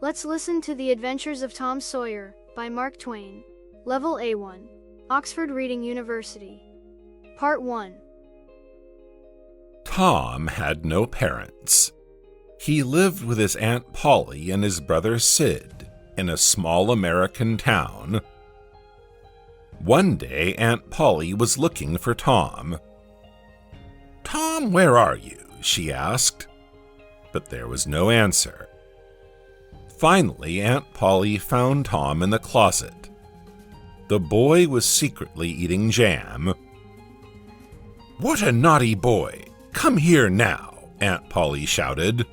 Let's listen to The Adventures of Tom Sawyer by Mark Twain. Level A1. Oxford Reading University. Part 1. Tom had no parents. He lived with his Aunt Polly and his brother Sid in a small American town. One day, Aunt Polly was looking for Tom. "Tom, where are you?" she asked, but there was no answer. Finally, Aunt Polly found Tom in the closet. The boy was secretly eating jam. "What a naughty boy! Come here now," Aunt Polly shouted.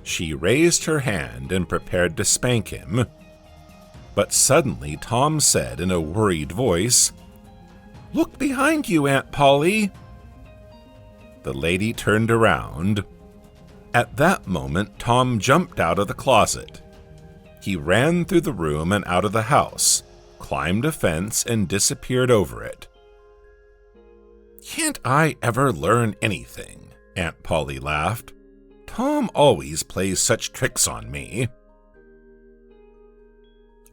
She raised her hand and prepared to spank him. But suddenly Tom said in a worried voice, "Look behind you, Aunt Polly." The lady turned around. At that moment, Tom jumped out of the closet. He ran through the room and out of the house, climbed a fence, and disappeared over it. "Can't I ever learn anything?" Aunt Polly laughed. "Tom always plays such tricks on me."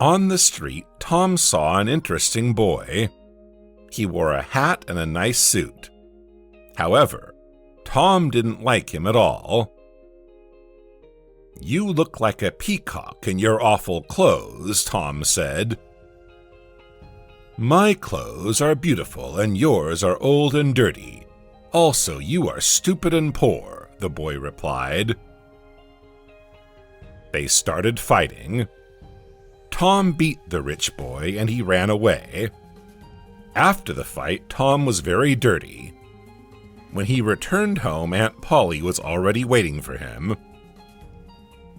On the street, Tom saw an interesting boy. He wore a hat and a nice suit. However, Tom didn't like him at all. "You look like a peacock in your awful clothes," Tom said. "My clothes are beautiful and yours are old and dirty. Also, you are stupid and poor," the boy replied. They started fighting. Tom beat the rich boy and he ran away. After the fight, Tom was very dirty. When he returned home, Aunt Polly was already waiting for him.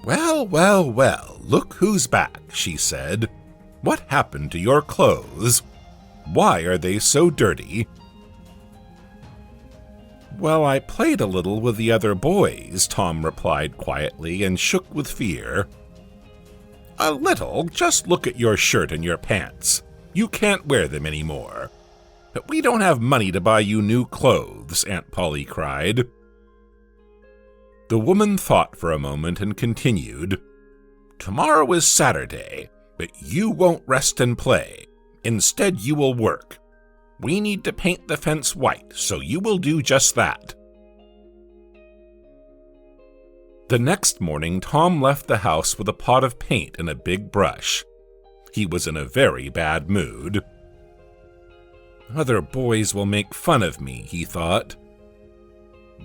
"Well, well, well, look who's back," she said. "What happened to your clothes? Why are they so dirty?" "Well, I played a little with the other boys," Tom replied quietly and shook with fear. "A little? Just look at your shirt and your pants. You can't wear them anymore." "But we don't have money to buy you new clothes," Aunt Polly cried. The woman thought for a moment and continued, "Tomorrow is Saturday, but you won't rest and play. Instead, you will work. We need to paint the fence white, so you will do just that." The next morning, Tom left the house with a pot of paint and a big brush. He was in a very bad mood. "Other boys will make fun of me," he thought.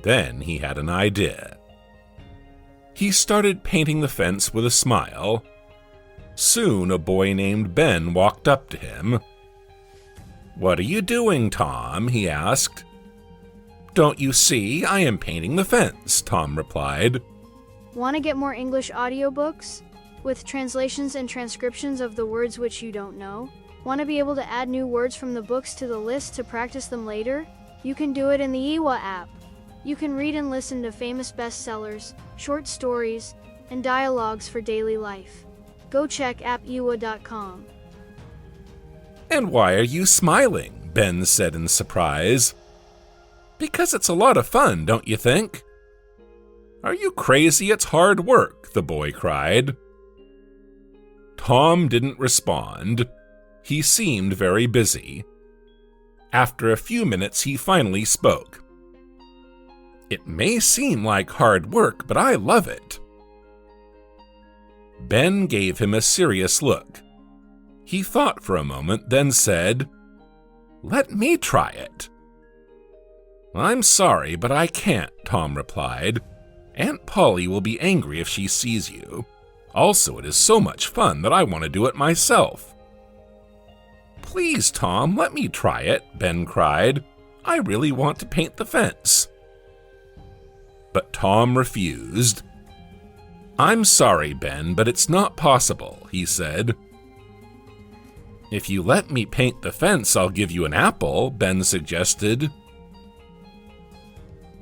Then he had an idea. He started painting the fence with a smile. Soon a boy named Ben walked up to him. "What are you doing, Tom?" he asked. "Don't you see? I am painting the fence," Tom replied. Want to get more English audiobooks? With translations and transcriptions of the words which you don't know? Want to be able to add new words from the books to the list to practice them later? You can do it in the EWA app. You can read and listen to famous bestsellers, short stories, and dialogues for daily life. Go check appewa.com. "And why are you smiling?" Ben said in surprise. "Because it's a lot of fun, don't you think?" "Are you crazy? It's hard work," the boy cried. Tom didn't respond. He seemed very busy. After a few minutes, he finally spoke. "It may seem like hard work, but I love it." Ben gave him a serious look. He thought for a moment, then said, "Let me try it." "I'm sorry, but I can't," Tom replied. "Aunt Polly will be angry if she sees you. Also, it is so much fun that I want to do it myself." "Please, Tom, let me try it," Ben cried. "I really want to paint the fence." But Tom refused. "I'm sorry, Ben, but it's not possible," he said. "If you let me paint the fence, I'll give you an apple," Ben suggested.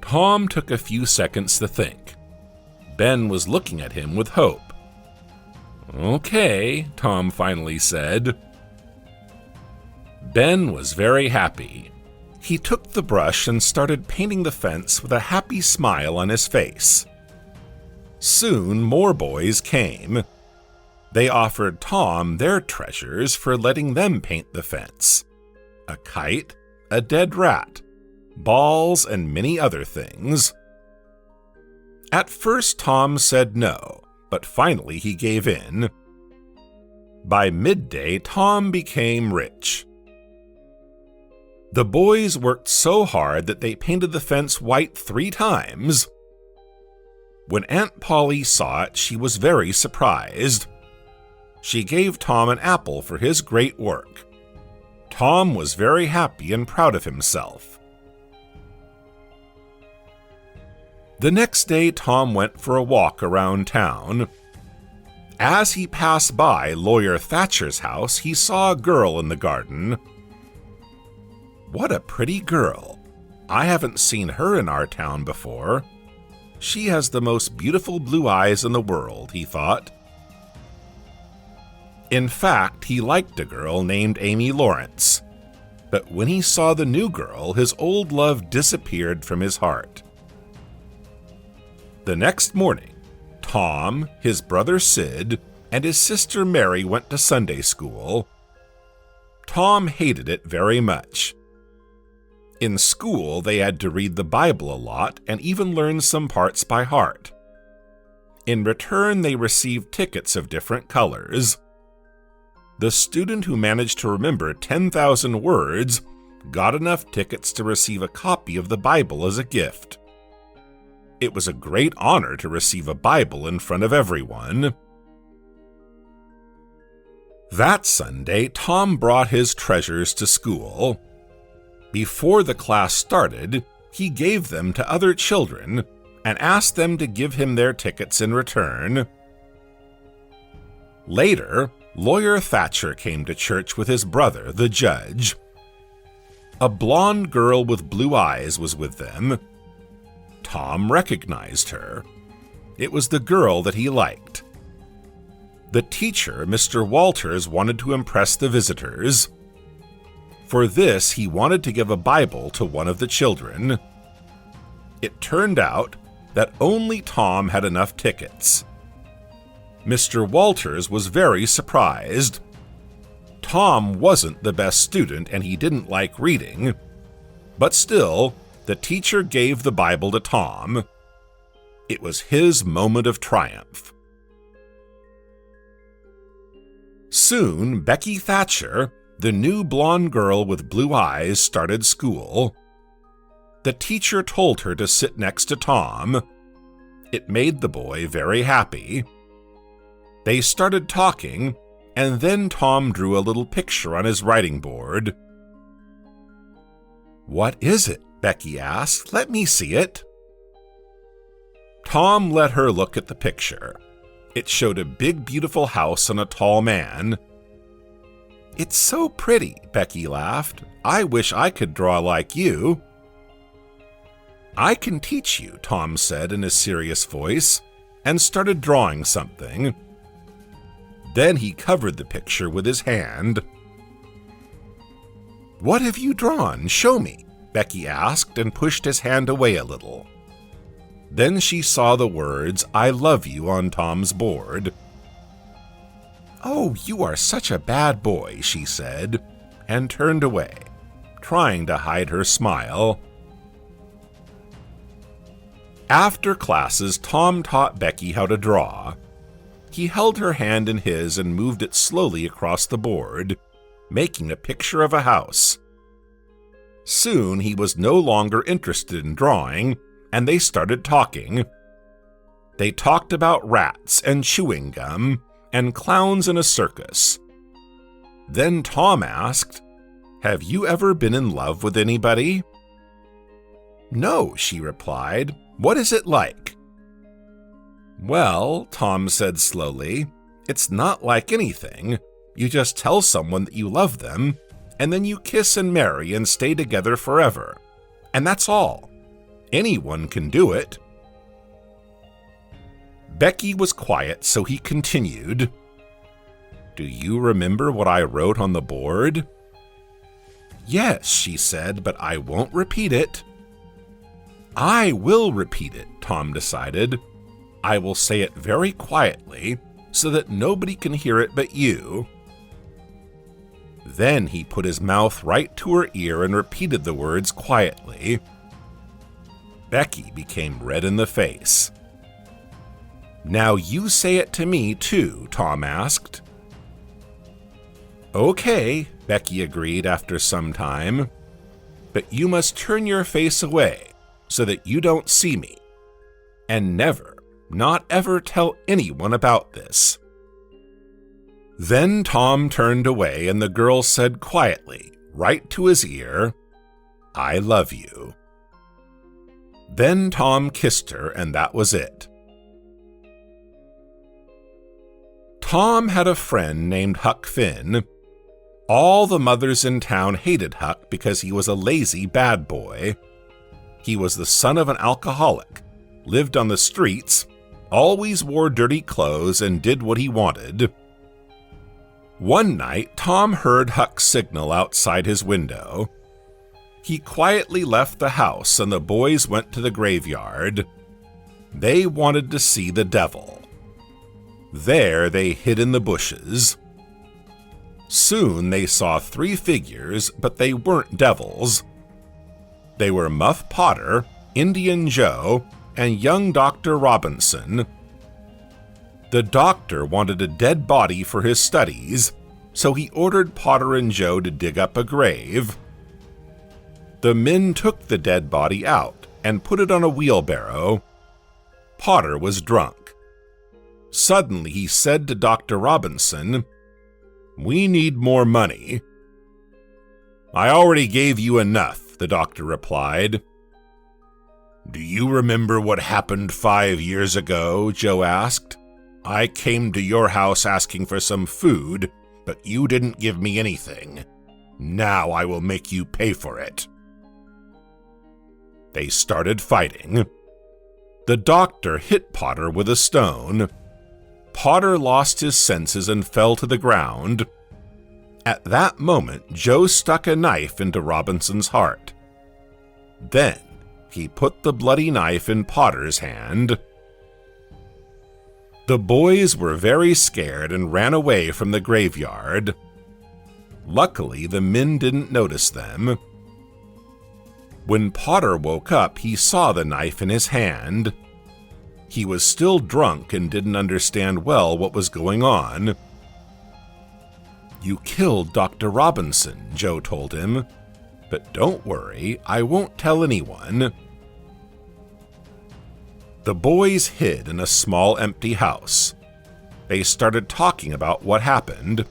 Tom took a few seconds to think. Ben was looking at him with hope. "Okay," Tom finally said. Ben was very happy. He took the brush and started painting the fence with a happy smile on his face. Soon more boys came. They offered Tom their treasures for letting them paint the fence: a kite, a dead rat, balls, and many other things. At first Tom said no, but finally he gave in. By midday, Tom became rich. The boys worked so hard that they painted the fence white 3 times. When Aunt Polly saw it, she was very surprised. She gave Tom an apple for his great work. Tom was very happy and proud of himself. The next day, Tom went for a walk around town. As he passed by Lawyer Thatcher's house, he saw a girl in the garden. What a pretty girl! I haven't seen her in our town before. She has the most beautiful blue eyes in the world, he thought. In fact, he liked a girl named Amy Lawrence. But when he saw the new girl, his old love disappeared from his heart. The next morning, Tom, his brother Sid, and his sister Mary went to Sunday school. Tom hated it very much. In school, they had to read the Bible a lot and even learn some parts by heart. In return, they received tickets of different colors. The student who managed to remember 10,000 words got enough tickets to receive a copy of the Bible as a gift. It was a great honor to receive a Bible in front of everyone. That Sunday, Tom brought his treasures to school. Before the class started, he gave them to other children and asked them to give him their tickets in return. Later, Lawyer Thatcher came to church with his brother, the judge. A blonde girl with blue eyes was with them. Tom recognized her. It was the girl that he liked. The teacher, Mr. Walters, wanted to impress the visitors. For this, he wanted to give a Bible to one of the children. It turned out that only Tom had enough tickets. Mr. Walters was very surprised. Tom wasn't the best student and he didn't like reading, but still, the teacher gave the Bible to Tom. It was his moment of triumph. Soon, Becky Thatcher, the new blonde girl with blue eyes, started school. The teacher told her to sit next to Tom. It made the boy very happy. They started talking, and then Tom drew a little picture on his writing board. "What is it?" Becky asked. "Let me see it." Tom let her look at the picture. It showed a big, beautiful house and a tall man. "It's so pretty," Becky laughed. "I wish I could draw like you." "I can teach you," Tom said in a serious voice, and started drawing something. Then he covered the picture with his hand. "What have you drawn? Show me," Becky asked and pushed his hand away a little. Then she saw the words, "I love you," on Tom's board. "Oh, you are such a bad boy," she said, and turned away, trying to hide her smile. After classes, Tom taught Becky how to draw. He held her hand in his and moved it slowly across the board, making a picture of a house. Soon he was no longer interested in drawing, and they started talking. They talked about rats and chewing gum and clowns in a circus. Then Tom asked, "Have you ever been in love with anybody?" "No," she replied. "What is it like?" "Well," Tom said slowly, "it's not like anything. You just tell someone that you love them, and then you kiss and marry and stay together forever. And that's all. Anyone can do it." Becky was quiet, so he continued. "Do you remember what I wrote on the board?" "Yes," she said, "but I won't repeat it." "I will repeat it," Tom decided. I will say it very quietly so that nobody can hear it but you." Then he put his mouth right to her ear and repeated the words quietly. Becky became red in the face. "Now you say it to me, too," Tom asked. "Okay," Becky agreed after some time, "but you must turn your face away so that you don't see me, and never, not ever tell anyone about this." Then Tom turned away and the girl said quietly, right to his ear, "I love you." Then Tom kissed her and that was it. Tom had a friend named Huck Finn. All the mothers in town hated Huck because he was a lazy bad boy. He was the son of an alcoholic, lived on the streets, always wore dirty clothes, and did what he wanted. One night, Tom heard Huck signal outside his window. He quietly left the house and the boys went to the graveyard. They wanted to see the devil. There they hid in the bushes. Soon they saw 3 figures, but they weren't devils. They were Muff Potter, Indian Joe, and young Dr. Robinson. The doctor wanted a dead body for his studies, so he ordered Potter and Joe to dig up a grave. The men took the dead body out and put it on a wheelbarrow. Potter was drunk. Suddenly he said to Dr. Robinson, "We need more money." "I already gave you enough," the doctor replied. "Do you remember what happened 5 years ago?" Joe asked. "I came to your house asking for some food, but you didn't give me anything. Now I will make you pay for it." They started fighting. The doctor hit Potter with a stone. Potter lost his senses and fell to the ground. At that moment, Joe stuck a knife into Robinson's heart. Then he put the bloody knife in Potter's hand. The boys were very scared and ran away from the graveyard. Luckily, the men didn't notice them. When Potter woke up, he saw the knife in his hand. He was still drunk and didn't understand well what was going on. "You killed Dr. Robinson," Joe told him. "But don't worry, I won't tell anyone." The boys hid in a small empty house. They started talking about what happened.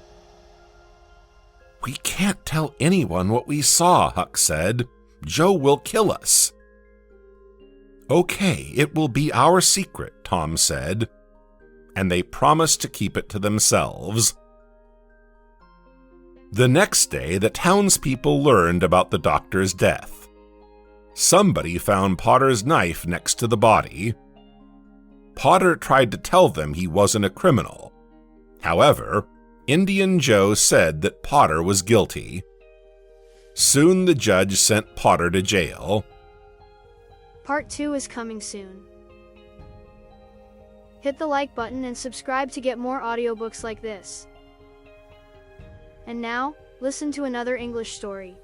"We can't tell anyone what we saw," Huck said. "Joe will kill us." "Okay, it will be our secret," Tom said, and they promised to keep it to themselves. The next day, the townspeople learned about the doctor's death. Somebody found Potter's knife next to the body. Potter tried to tell them he wasn't a criminal. However, Indian Joe said that Potter was guilty. Soon the judge sent Potter to jail. Part 2 is coming soon. Hit the like button and subscribe to get more audiobooks like this. And now, listen to another English story.